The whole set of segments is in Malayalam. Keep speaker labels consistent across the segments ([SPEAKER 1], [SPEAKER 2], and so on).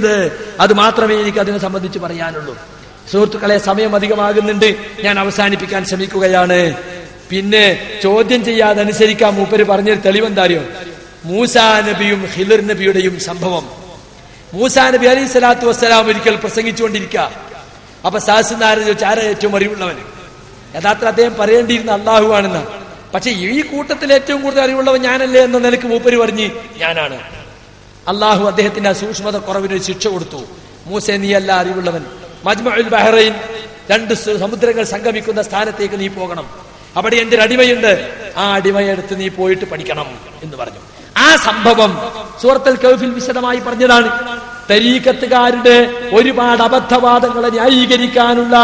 [SPEAKER 1] ചെയ്യരുത്. അത് മാത്രമേ എനിക്ക് അതിനെ സംബന്ധിച്ച് പറയാനുള്ളൂ. സുഹൃത്തുക്കളെ, സമയം അധികമാകുന്നുണ്ട്, ഞാൻ അവസാനിപ്പിക്കാൻ ശ്രമിക്കുകയാണ്. പിന്നെ ചോദ്യം ചെയ്യാതെ അനുസരിക്കാൻ മൂപ്പര് പറഞ്ഞൊരു തെളിവെന്താറിയോ? മൂസാ നബിയും ഖിളിർ നബിയുടെയും സംഭവം. മൂസാ നബി അലൈഹി സ്വലാത്തു വസ്സലാം ഒരിക്കൽ പ്രസംഗിച്ചുകൊണ്ടിരിക്കുക. അപ്പൊ സഹസ്രനാരൻ ചോദിച്ചു, ആരാ ഏറ്റവും അറിവുള്ളവൻ? യഥാർത്ഥ അദ്ദേഹം പറയേണ്ടിയിരുന്ന അള്ളാഹു ആണെന്ന. പക്ഷെ ഈ കൂട്ടത്തിൽ ഏറ്റവും കൂടുതൽ അറിവുള്ളവൻ ഞാനല്ലേ എന്ന നിലക്ക് മൂപ്പര് പറഞ്ഞ് ഞാനാണ്. അള്ളാഹു അദ്ദേഹത്തിന്റെ ആ സൂക്ഷ്മത കുറവിന് ശിക്ഷ കൊടുത്തു. മൂസ, നീയല്ല അറിവുള്ളവൻ. മജ്മഉൽ ബഹ്റൈൻ, 2 സമുദ്രങ്ങൾ സംഗമിക്കുന്ന സ്ഥാനത്തേക്ക് നീ പോകണം. അവിടെ എന്റെ ഒരു അടിമയുണ്ട്, ആ അടിമയെടുത്ത് നീ പോയിട്ട് പഠിക്കണം എന്ന് പറഞ്ഞു. ആ സംഭവം സൂറത്തുൽ കഹ്ഫിൽ വിശദമായി പറഞ്ഞതാണ്. തരീഖത്തുകാരുടെ ഒരുപാട് അബദ്ധവാദങ്ങളെ ന്യായീകരിക്കാനുള്ള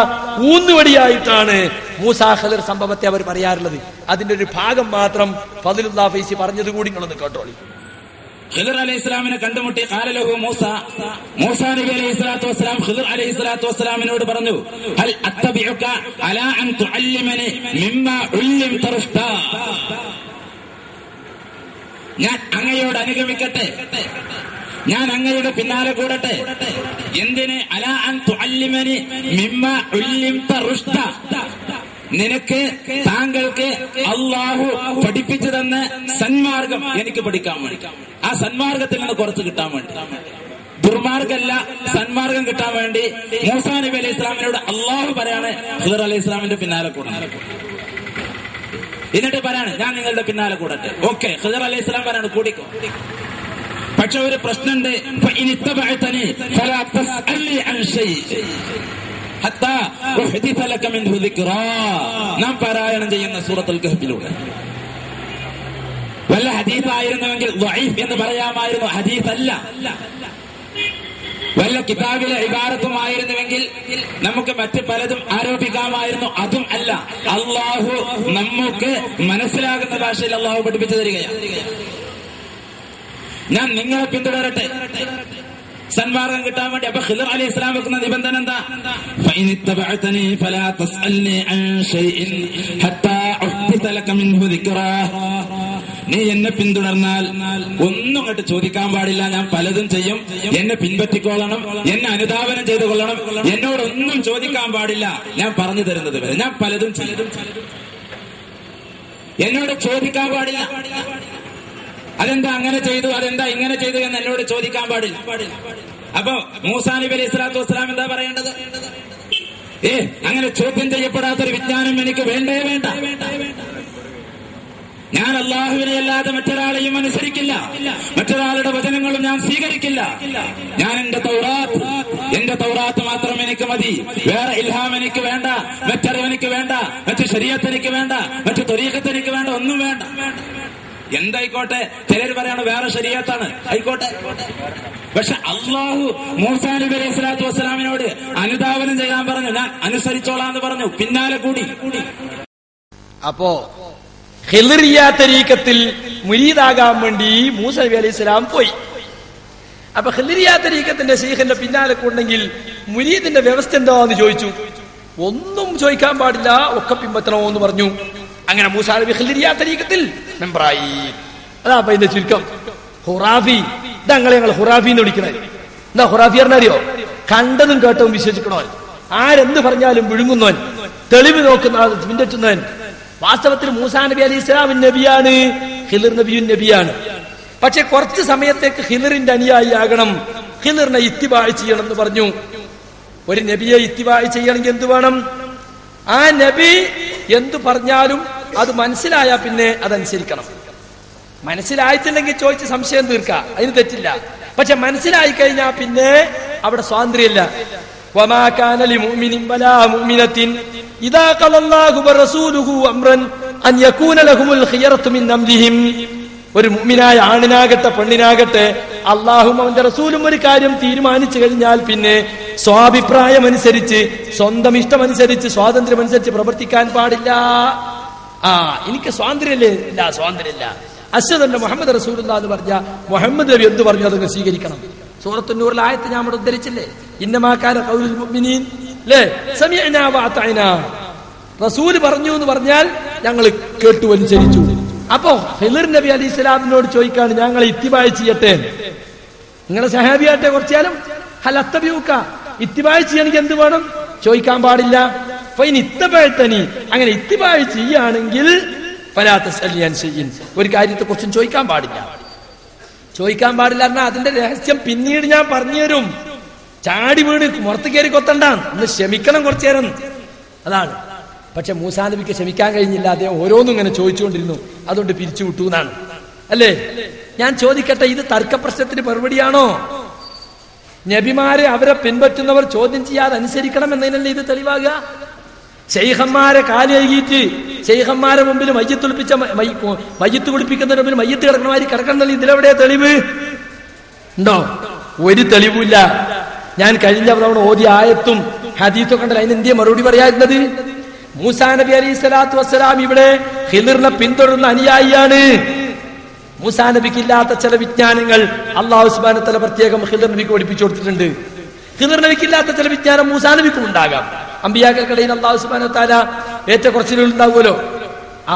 [SPEAKER 1] ഊന്നുവടിയായിട്ടാണ് മൂസാ ഖിളിർ സംഭവത്തെ അവർ പറയാറുള്ളത്. അതിന്റെ ഒരു ഭാഗം മാത്രം ഫദ്ലുല്ലാഹ് ഫൈസി പറഞ്ഞത് കൂടി നിങ്ങളൊന്ന് കേട്ടോളി.
[SPEAKER 2] ഖിളിർ അലൈഹിസ്സലാമിനെ കണ്ടുമുട്ടി ഖാലലഹു മൂസാ നബി അലൈഹിസ്സലാത്തു വസ്സലാം ഖിളിർ അലൈഹിസ്സലാത്തു വസ്സലാമിനോട് പറഞ്ഞു, ഹൽ അത്തബിഉക അലാ അൻ തുഅല്ലിമനി മിമ്മാ ഉല്ലിംത റുഷ്ദാ, ഞാൻ അങ്ങയോട് അനുഗമിക്കട്ടെ, ഞാൻ അങ്ങയുടെ പിന്നാലെ കൂടട്ടെ. എന്തിന്? അലാ അൻ തുഅല്ലിമനി മിമ്മാ ഉല്ലിംത റുഷ്ദാ, നിനക്ക് താങ്കൾക്ക് അള്ളാഹു പഠിപ്പിച്ചു തന്ന സന്മാർഗം എനിക്ക് പഠിക്കാൻ വേണ്ടി, ആ സന്മാർഗത്തിൽ നിന്ന് കുറച്ച് കിട്ടാൻ വേണ്ടി, ദുർമാർഗമല്ല സന്മാർഗം കിട്ടാൻ വേണ്ടി മൂസാ നബി അലൈഹി ഇസ്ലാമിനോട് അള്ളാഹു പറയാണ് ഖിളിർ അലൈഹി ഇസ്ലാമിന്റെ പിന്നാലെ കൂടണം. എന്നിട്ട് പറയാണ്, ഞാൻ നിങ്ങളുടെ പിന്നാലെ കൂടട്ടെ. ഓക്കെ, ഖിളിർ അലൈഹി ഇസ്ലാം പറയാണ്, കൂടിക്കോ. പക്ഷെ ഒരു പ്രശ്നമുണ്ട്. നാം പാരായണം ചെയ്യുന്ന സൂറത്തുൽ കഹ്ഫിലൂടെ വല്ല ഹദീസായിരുന്നുവെങ്കിൽ ദഈഫ് എന്ന് പറയാമായിരുന്നു. ഹദീസ് അല്ല. വല്ല കിതാബിലെ ഇബാറത്തുമായിരുന്നുവെങ്കിൽ നമുക്ക് മറ്റ് പലതും ആരോപിക്കാമായിരുന്നു. അതും അല്ല. അള്ളാഹു നമുക്ക് മനസ്സിലാകുന്ന ഭാഷയിൽ അള്ളാഹു പഠിപ്പിച്ചു തരികയാണ്. ഞാൻ നിങ്ങളെ പിന്തുടരട്ടെ സന്മാർഗം കിട്ടാൻ വേണ്ടി. അപ്പൊ ഖിളിർ അലൈഹി ഇസ്ലാം വെക്കുന്ന നിബന്ധന എന്താ? ഫഇനിത്തബഅതനി ഫലാ തസ്അൽനി അൻ ശൈഇൻ ഹത്താ ഉഹ്ദിത ലക മിൻഹു ദിക്റാ, നീ എന്നെ പിന്തുടർന്നാൽ ഒന്നും അങ്ങോട്ട് ചോദിക്കാൻ പാടില്ല. ഞാൻ പലതും ചെയ്യും. എന്നെ പിൻപറ്റിക്കൊള്ളണം, എന്നെ അനുധാവനം ചെയ്തു കൊള്ളണം. എന്നോടൊന്നും ചോദിക്കാൻ പാടില്ല. ഞാൻ പറഞ്ഞു തരുന്നത് വരെ ഞാൻ പലതും ചെയ്യും. എന്നോട് ചോദിക്കാൻ പാടില്ല. അതെന്താ അങ്ങനെ ചെയ്തു, അതെന്താ ഇങ്ങനെ ചെയ്തു എന്ന് എന്നോട് ചോദിക്കാൻ പാടില്ല. അപ്പൊ മൂസാ നബി അലൈഹി സ്വലാത്തു വസ്സലാം എന്താ പറയേണ്ടത്? അങ്ങനെ ചോദ്യം ചെയ്യപ്പെടാത്തൊരു വിജ്ഞാനം എനിക്ക് വേണ്ടേ വേണ്ട. ഞാൻ അള്ളാഹുവിനെ അല്ലാതെ മറ്റൊരാളെയും അനുസരിക്കില്ല, മറ്റൊരാളുടെ വചനങ്ങളും ഞാൻ സ്വീകരിക്കില്ല. ഞാൻ എന്റെ തൗറാത്ത് മാത്രം എനിക്ക് മതി. വേറെ ഇൽഹാം എനിക്ക് വേണ്ട, മറ്ററിവ് എനിക്ക് വേണ്ട, മറ്റു ശരീഅത്ത് എനിക്ക് വേണ്ട, മറ്റു ത്വരീഖത്ത് എനിക്ക് വേണ്ട, ഒന്നും വേണ്ട. എന്തായിക്കോട്ടെ, ചിലർ പറയാണ് വേറെ ശരീഅത്താണ്, ആയിക്കോട്ടെ. പക്ഷെ അള്ളാഹു മൂസാ നബി അലൈഹി സ്വലാത്തു വസ്സലാമിനോട് അനുധാവനം ചെയ്യാൻ പറഞ്ഞു. ഞാൻ അനുസരിച്ചോളാന്ന് പറഞ്ഞു, പിന്നാലെ കൂടി.
[SPEAKER 1] അപ്പോ ഖിളിറിയ്യ തരീഖത്തിൽ മുരീദാകാൻ വേണ്ടി മൂസാ നബി അലൈഹി സ്വലാം പോയി. അപ്പൊ ഖിളിറിയ്യ തരീഖത്തിന്റെ ശൈഖിന്റെ പിന്നാലെ കൂടെങ്കിൽ മുരീദിന്റെ വ്യവസ്ഥ എന്താന്ന് ചോദിച്ചു. ഒന്നും ചോദിക്കാൻ പാടില്ല, ഒക്കെ പിൻപറ്റണോ എന്ന് പറഞ്ഞു. അങ്ങനെ മൂസാ നബി ഖിളിറിയ്യ തരീഖത്തിൽ മെമ്പറായി. അതാ അപ്പൊ ഇതിന്റെ ചുരുക്കം. ഖുറാഫി, ഇതങ്ങളെ ഞങ്ങൾ ഖുറാഫി എന്ന് വിളിക്കണേ. എന്താ ഖുറാഫി പറഞ്ഞറിയോ? കണ്ടതും കേട്ടതും വിശ്വസിക്കണവൻ, ആരെന്ത് പറഞ്ഞാലും വിഴുങ്ങുന്നവൻ, തെളിവ് നോക്കുന്ന പിൻപറ്റുന്നവൻ. വാസ്തവത്തിൽ മൂസാ നബി അലൈഹി ഇസ്ലാമിൻ നബിയാണ്, ഖിളിർ നബിയും നബിയാണ്. പക്ഷെ കുറച്ച് സമയത്തേക്ക് ഖിളിറിന്റെ അനുയായി ആകണം, ഖിളിറിനെ ഇത്തിബാഅ് ചെയ്യണം എന്ന് പറഞ്ഞു. ഒരു നബിയെ ഇത്തിബാഅ് ചെയ്യണമെങ്കിൽ എന്ത് വേണം? ആ നബി എന്തു പറഞ്ഞാലും അത് മനസ്സിലായാ പിന്നെ അതനുസരിക്കണം. മനസ്സിലായിട്ടില്ലെങ്കിൽ ചോദിച്ച് സംശയം തീർക്കാം, അതിന് തെറ്റില്ല. പക്ഷെ മനസ്സിലായി കഴിഞ്ഞാൽ പിന്നെ അവിടെ സ്വാതന്ത്ര്യമില്ല. വമാ കാന ലിമുഅ്മിനിൻ വലാ മുഅ്മിനത്തിൻ ഇദാ ഖലല്ലാഹു വറസൂലുഹു അംറൻ അൻ യകൂന ലഹുമുൽ ഖിയറത്തു മിൻ അംരിഹിം. ഒരു മുഅ്മിനായ ആണിനാകട്ടെ പെണ്ണിനാകട്ടെ അല്ലാഹുവും അവന്റെ റസൂലും ഒരു കാര്യം തീരുമാനിച്ചു കഴിഞ്ഞാൽ പിന്നെ സ്വാഭിപ്രായം അനുസരിച്ച്, സ്വന്തം ഇഷ്ടമനുസരിച്ച്, സ്വാതന്ത്ര്യമനുസരിച്ച് പ്രവർത്തിക്കാൻ പാടില്ല. എനിക്ക് സ്വാതന്ത്ര്യമല്ലേ? ഇല്ല, സ്വാതന്ത്ര്യമില്ല. അശ്ഹദു മുഹമ്മദ് റസൂലുള്ളാഹി എന്ന് പറഞ്ഞ മുഹമ്മദ് നബി എന്ത് പറഞ്ഞു അതങ്ങ് സ്വീകരിക്കണം. സൂറത്തുൻ നൂറിലെ ആയത്ത് ഞാൻ അവിടെ ഉദ്ധരിച്ചില്ലേ? ഇന്നമാ കാന ഖൗലുൽ മുഅ്മിനീൻ ലേ സമിഅനാ വഅതഅനാ. റസൂൽ പറഞ്ഞു എന്ന് പറഞ്ഞാൽ ഞങ്ങൾ കേട്ടു അനുസരിച്ചു. അപ്പോ ഖിളിർ നബി അലൈഹി സ്വലാമിനോട് ചോദിക്കാണ്, ഞങ്ങളെ ഇത്തിബാഅ് ചെയ്യട്ടെ, നിങ്ങളെ സഹാബിയാട്ടെ കുറച്ചാലും ഹൽ അത്തബിഉക, ഇത്തിബാഅ് ചെയ്യണമെങ്കിൽ എന്ത് വേണം? ചോദിക്കാൻ പാടില്ല. ഫൈൻ ഇത്തബഅതനി, അങ്ങനെ ഇത്തിബാഅ് ചെയ്യുകയാണെങ്കിൽ ഫലാ തസ്അലി അൻ ശൈഇൻ, ഒരു കാര്യത്തെ കുറിച്ചും ചോദിക്കാൻ പാടില്ല. ചോദിക്കാൻ പാടില്ല പറഞ്ഞാൽ അതിന്റെ രഹസ്യം പിന്നീട് ഞാൻ പറഞ്ഞു തരും. ചാടി വീണ് മുറത്ത് കയറി കൊത്തണ്ട, ഒന്ന് ക്ഷമിക്കണം കുറച്ചു നേരം, അതാണ്. പക്ഷെ മൂസാ നബിക്ക് ക്ഷമിക്കാൻ കഴിഞ്ഞില്ല. അദ്ദേഹം ഓരോന്നും ഇങ്ങനെ ചോദിച്ചുകൊണ്ടിരുന്നു. അതുകൊണ്ട് പിരിച്ചു വിട്ടു എന്നാണ്, അല്ലേ? ഞാൻ ചോദിക്കട്ടെ, ഇത് തർക്ക പ്രശ്നത്തിന് മറുപടിയാണോ? നബിമാരെ അവരെ പിൻപറ്റുന്നവർ ചോദ്യം ചെയ്യാതെ അനുസരിക്കണം എന്നതിനല്ലേ ഇത് തെളിവാകുക? ശൈഖന്മാരെ കാലേകിയിട്ട് ശൈഖന്മാരെ മുമ്പിൽ മയ്യത്തൊളിപ്പിച്ച മയ്യത്ത് കുളിപ്പിക്കുന്നതിന് മുമ്പിൽ മയ്യത്ത് കിടക്കണമാതിരി കിടക്കണമെന്നല്ല ഇതിലെവിടെ തെളിവ് ഉണ്ടോ? ഒരു തെളിവില്ല. ഞാൻ കഴിഞ്ഞ തവണ ഓതിയ ആയത്തും ഹദീസും കണ്ടല്ലോ, അതിന് എന്തിയെ മറുപടി പറയാറുള്ളത്? മൂസാ നബി അലൈഹി സ്വലാത്തു വസ്സലാം ഇവിടെ ഖിളിറിനെ പിന്തുടരുന്ന അനുയായിയാണ്. മൂസാ നബിക്ക് ഇല്ലാത്ത ചില വിജ്ഞാനങ്ങൾ അല്ലാഹു സുബ്ഹാനഹു വ തആല പ്രത്യേകം ഖിളിർ നബിക്ക് പഠിപ്പിച്ചു കൊടുത്തിട്ടുണ്ട്. ഖിളിർ നബിക്ക് ഇല്ലാത്ത ചില വിജ്ഞാനം മൂസാ നബിക്കും ഉണ്ടാകാം. അമ്പിയാക്കൾക്കിടയിൽ അല്ലാഹു സുബ്ഹാനഹു വ തആല ഏറ്റക്കുറച്ചിലുകൾ ഉണ്ടാവുമല്ലോ.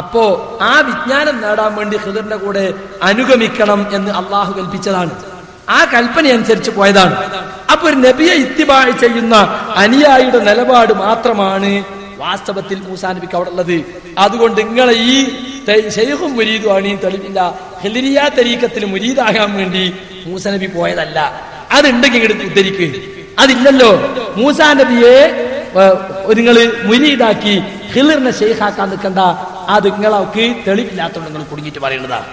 [SPEAKER 1] അപ്പോ ആ വിജ്ഞാനം നേടാൻ വേണ്ടി ഖിളിറിന്റെ കൂടെ അനുഗമിക്കണം എന്ന് അള്ളാഹു കൽപ്പിച്ചതാണ്. ആ കൽപ്പന അനുസരിച്ച് പോയതാണ്. അപ്പൊ ഒരു നബിയെ ഇത്തിബാഅ് ചെയ്യുന്ന അനുയായിയുടെ നിലപാട് മാത്രമാണ് വാസ്തവത്തിൽ മൂസാ നബിക്ക് അവിടെ ഉള്ളത്. അതുകൊണ്ട് നിങ്ങളെ ഈ ശൈഖും മുരീദുമാണ് ഈ തെളിവില്ല. ഖിളിരിയ തരീഖത്തിൽ മുരീദാകാൻ വേണ്ടി മൂസാ നബി പോയതല്ല. അതുണ്ടെങ്കിൽ ഇങ്ങോട്ട് ഉദ്ധരിക്ക്. അതില്ലല്ലോ. മൂസാ നബിയെ നിങ്ങൾ മുരീദാക്കി ഖിളിറിനെ ശൈഖാക്കാൻ നിൽക്കണ്ട. അത് നിങ്ങൾക്ക് തെളിവില്ലാത്തതുകൊണ്ട് നിങ്ങൾ കുടുങ്ങിയിട്ട് പറയുന്നതാണ്.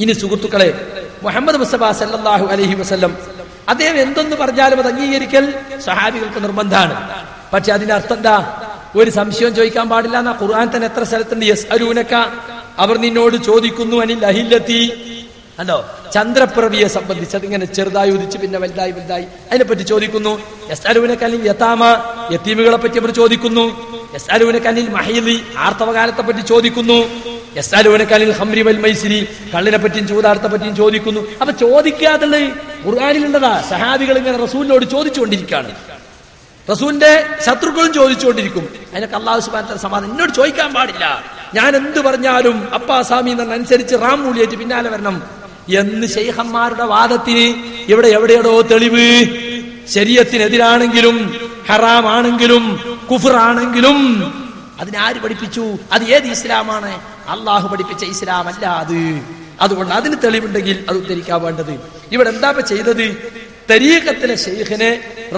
[SPEAKER 1] ഇനി സുഹൃത്തുക്കളെ, മുഹമ്മദ് മുസ്തഫ സല്ലല്ലാഹു അലൈഹി വസല്ലം അദ്ദേഹം എന്തൊന്ന് പറഞ്ഞാലും അത് അംഗീകരിക്കൽ സഹാബികൾക്ക് നിർബന്ധമാണ്. പക്ഷെ അതിന്റെ അർത്ഥം എന്താ? ഒരു സംശയം ചോദിക്കാൻ പാടില്ല എന്നാ ഖുർആൻ തന്നെ എത്ര സ്ഥലത്തുണ്ട്. യസ്അലൂനക, അവർ നിന്നോട് ചോദിക്കുന്നു, അനിൽ അഹില്ലത്തി, അല്ലോ ചന്ദ്രപ്പിറവിയെ സംബന്ധിച്ച്. അതിങ്ങനെ ചെറുതായി ഉദിച്ച് പിന്നെ വലുതായി വലുതായി അതിനെപ്പറ്റി ചോദിക്കുന്നു. യസ്അലൂനക അനിൽ യതാമ, യതീമുകളെ പറ്റി അവർ ചോദിക്കുന്നു. യസ്അലൂനക അനിൽ മഹീദി, ആർത്തവകാലത്തെ പറ്റി ചോദിക്കുന്നു. യസ്അലൂനക അനിൽ ഖംരി വൽ മൈസിരി, കള്ളിനെ പറ്റിയും ചൂതാട്ടത്തെ പറ്റിയും ചോദിക്കുന്നു. അപ്പൊ ചോദിക്കാതുള്ള ഖുർആനിലുള്ളതാ. സഹാബികൾ ഇങ്ങനെ റസൂലിനോട് ചോദിച്ചുകൊണ്ടിരിക്കുകയാണ്. റസൂലിന്റെ ശത്രുക്കളും ചോദിച്ചുകൊണ്ടിരിക്കും. അതിനൊക്കെ അല്ലാഹു സുബ്ഹാനഹു വ തആല സമാധാനം, എന്നോട് ചോദിക്കാൻ പാടില്ല, ഞാൻ എന്ത് പറഞ്ഞാലും അപ്പാസാമി എന്നനുസരിച്ച് റാം മൂലിയേറ്റ് പിന്നാലെ വരണം എന്ന് ശൈഖന്മാരുടെ വാദത്തിന് ഇവിടെ എവിടെയോ തെളിവ്. ശരീഅത്തിനെതിരാണെങ്കിലും ഹറാമാണെങ്കിലും കുഫ്റാണെങ്കിലും അതിനാര് പഠിപ്പിച്ചു? അത് ഏത് ഇസ്ലാമാണ്? അള്ളാഹു പഠിപ്പിച്ച ഇസ്ലാം അല്ല അത്. അതുകൊണ്ട് അതിന് തെളിവുണ്ടെങ്കിൽ അത് ഉദ്ധരിക്കാൻ വേണ്ടത്. ഇവിടെ എന്താ ചെയ്തത്? തരീഖത്തിലെ ശൈഖിനെ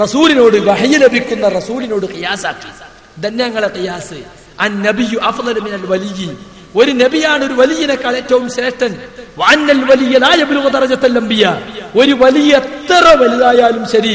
[SPEAKER 1] റസൂലിനോട് വഹയി ലഭിക്കുന്ന റസൂലിനോട് ഖിയാസാക്കി. ധന്യങ്ങളെ ഖിയാസ്. അന്നബിയു അഫ്ളലു മിനൽ വലിയ്യി, ഒരു നബിയാണ് ഒരു വലിയനേക്കാൾ ഏറ്റവും ശ്രേഷ്ഠൻ. വഅന്നൽ വലിയ്യ ലാ യബ്ലുഗു ദറജത്തൽ അംബിയ, ഒരു വലിയ എത്ര വലുതായാലും ശരി